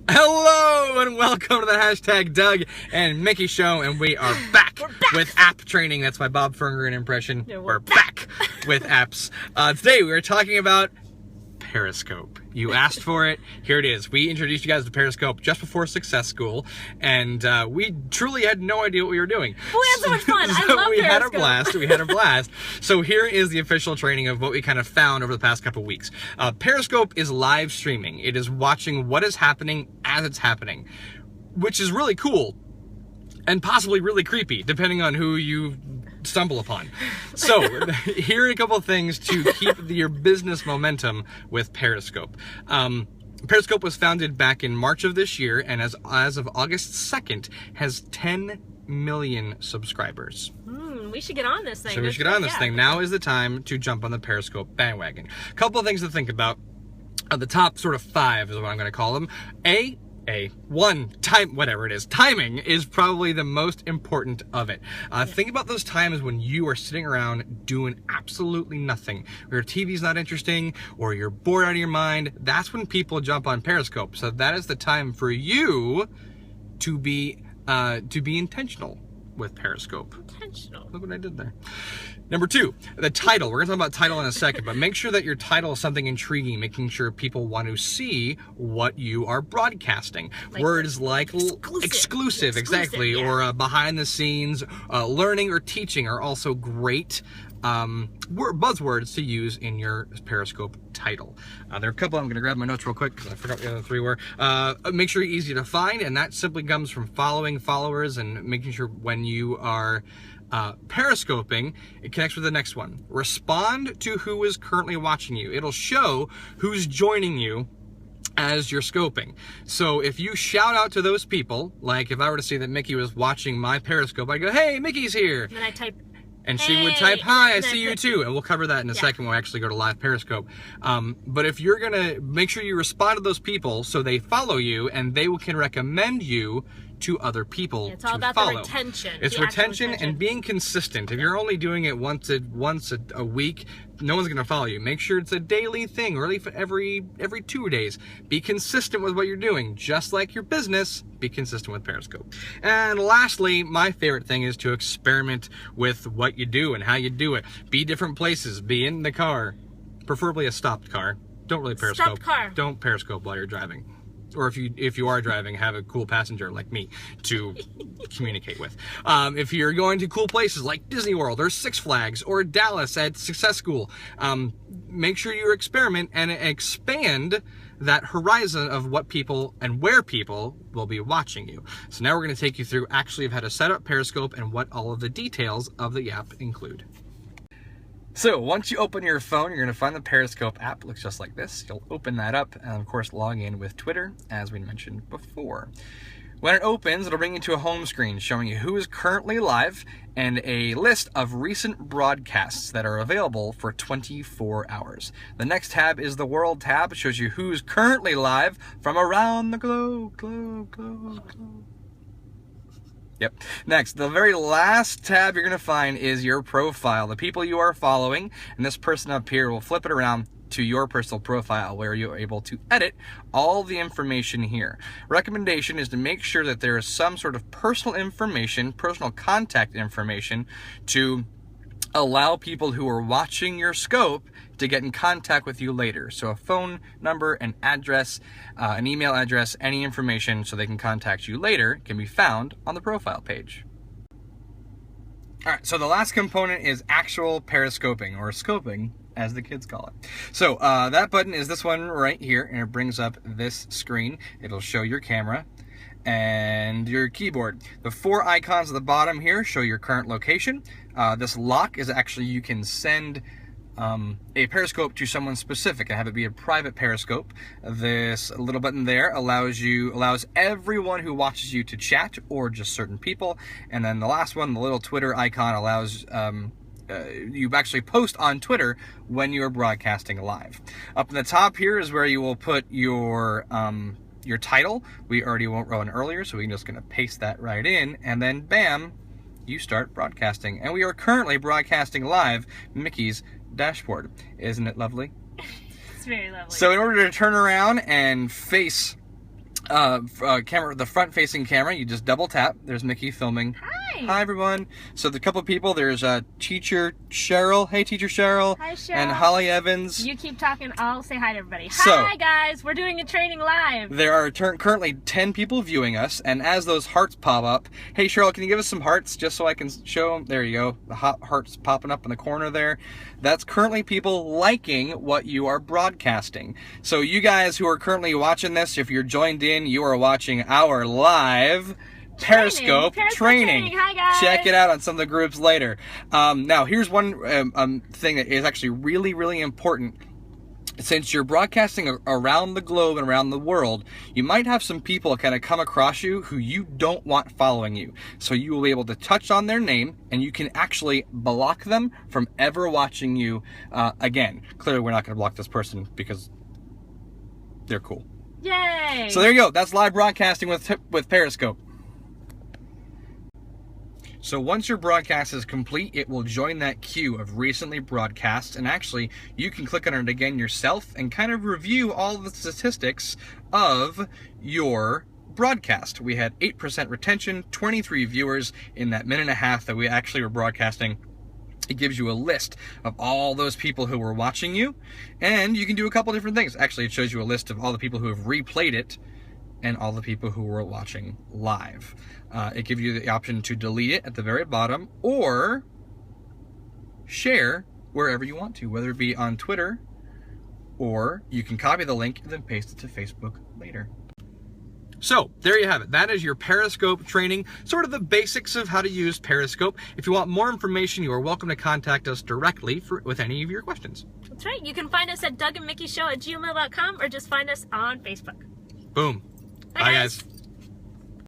Hello and welcome to the hashtag Doug and Mickey Show, and we are back, with app training. That's my Bob Ferngren impression. Yeah, we're back with apps. Today we are talking about Periscope. You asked for it. Here it is. We introduced you guys to Periscope just before Success School, and we truly had no idea what we were doing. We had so much fun. I love we had a Periscope. blast. We had a blast. So here is the official training of what we kind of found over the past couple weeks. Periscope is live streaming. It is watching what is happening as it's happening, which is really cool and possibly really creepy, depending on who you stumble upon. So here are a couple of things to keep your business momentum with Periscope. Periscope was founded back in March of this year, and as of August 2nd has 10 million subscribers. We should get on this thing. So we should get on this thing. Now is the time to jump on the Periscope bandwagon. A couple of things to think about. The top sort of 5 is what I'm going to call them. Timing is probably the most important of it. Think about those times when you are sitting around doing absolutely nothing, or your TV's not interesting, or you're bored out of your mind. That's when people jump on Periscope. So that is the time for you to be intentional with Periscope. Intentional. Look what I did there. Number 2, the title. We're going to talk about title in a second, but make sure that your title is something intriguing, making sure people want to see what you are broadcasting. Words like exclusive, exactly, yeah. or behind the scenes, learning or teaching are also great buzzwords to use in your Periscope title. There are a couple. I'm going to grab my notes real quick because I forgot what the other 3 were. Make sure you're easy to find, and that simply comes from following followers and making sure when you are Periscoping, it connects with the next one. Respond to who is currently watching you. It'll show who's joining you as you're scoping. So if you shout out to those people, like if I were to see that Mickey was watching my Periscope, I'd go, "Hey, Mickey's here." And then I type, and "Hey," she would type, "Hi, I and see you too." And we'll cover that in a second when we actually go to live Periscope. But if you're gonna make sure you respond to those people so they follow you and they can recommend you to other people it's all to about follow. the retention. It's the actual retention and being consistent. If you're only doing it once a week, no one's gonna follow you. Make sure it's a daily thing, or at least every 2 days. Be consistent with what you're doing. Just like your business, be consistent with Periscope. And lastly, my favorite thing is to experiment with what you do and how you do it. Be different places. Be in the car, preferably a stopped car. Don't really Periscope. Stopped car. Don't Periscope while you're driving. Or if you are driving, have a cool passenger like me to communicate with. If you're going to cool places like Disney World or Six Flags or Dallas at Success School, make sure you experiment and expand that horizon of what people and where people will be watching you. So now we're going to take you through actually how to set up Periscope and what all of the details of the app include. So once you open your phone, you're going to find the Periscope app. It looks just like this. You'll open that up and of course log in with Twitter, as we mentioned before. When it opens, it'll bring you to a home screen showing you who is currently live and a list of recent broadcasts that are available for 24 hours. The next tab is the World tab. It shows you who's currently live from around the globe. Yep. Next, the very last tab you're going to find is your profile, the people you are following, and this person up here will flip it around to your personal profile where you're able to edit all the information here. Recommendation is to make sure that there is some sort of personal information, personal contact information to allow people who are watching your scope to get in contact with you later. So a phone number, an address, an email address, any information so they can contact you later can be found on the profile page. All right, so the last component is actual periscoping, or scoping, as the kids call it. So that button is this one right here, and it brings up this screen. It'll show your camera and your keyboard. The 4 icons at the bottom here show your current location. This lock is actually, you can send a Periscope to someone specific and have it be a private Periscope. This little button there allows everyone who watches you to chat, or just certain people. And then the last one, the little Twitter icon, allows you actually post on Twitter when you are broadcasting live. Up in the top here is where you will put your title. We already went earlier, so we're just going to paste that right in, and then bam, you start broadcasting. And we are currently broadcasting live Mickey's dashboard. Isn't it lovely? It's very lovely. So in order to turn around and face camera, the front-facing camera, you just double tap. There's Mickey filming. Hi, everyone. So the couple of people, there's teacher Cheryl. Hey, teacher Cheryl. Hi, Cheryl. And Holly Evans. You keep talking. I'll say hi to everybody. So, hi, guys. We're doing a training live. There are currently 10 people viewing us, and as those hearts pop up, hey, Cheryl, can you give us some hearts just so I can show them? There you go. The hearts popping up in the corner there. That's currently people liking what you are broadcasting. So you guys who are currently watching this, if you're joined in, you are watching our live Periscope training. Hi, guys. Check it out on some of the groups later. Now, here's one thing that is actually really, really important. Since you're broadcasting around the globe and around the world, you might have some people kind of come across you who you don't want following you. So you will be able to touch on their name, and you can actually block them from ever watching you again. Clearly, we're not going to block this person because they're cool. Yay! So there you go. That's live broadcasting with Periscope. So once your broadcast is complete, it will join that queue of recently broadcasts, and actually you can click on it again yourself and kind of review all the statistics of your broadcast. We had 8% retention, 23 viewers in that minute and a half that we actually were broadcasting. It gives you a list of all those people who were watching you, and you can do a couple different things. Actually, it shows you a list of all the people who have replayed it and all the people who were watching live. It gives you the option to delete it at the very bottom or share wherever you want to, whether it be on Twitter, or you can copy the link and then paste it to Facebook later. So there you have it. That is your Periscope training, sort of the basics of how to use Periscope. If you want more information, you are welcome to contact us directly with any of your questions. That's right. You can find us at dougandmikkishow@gmail.com or just find us on Facebook. Boom. Bye, guys.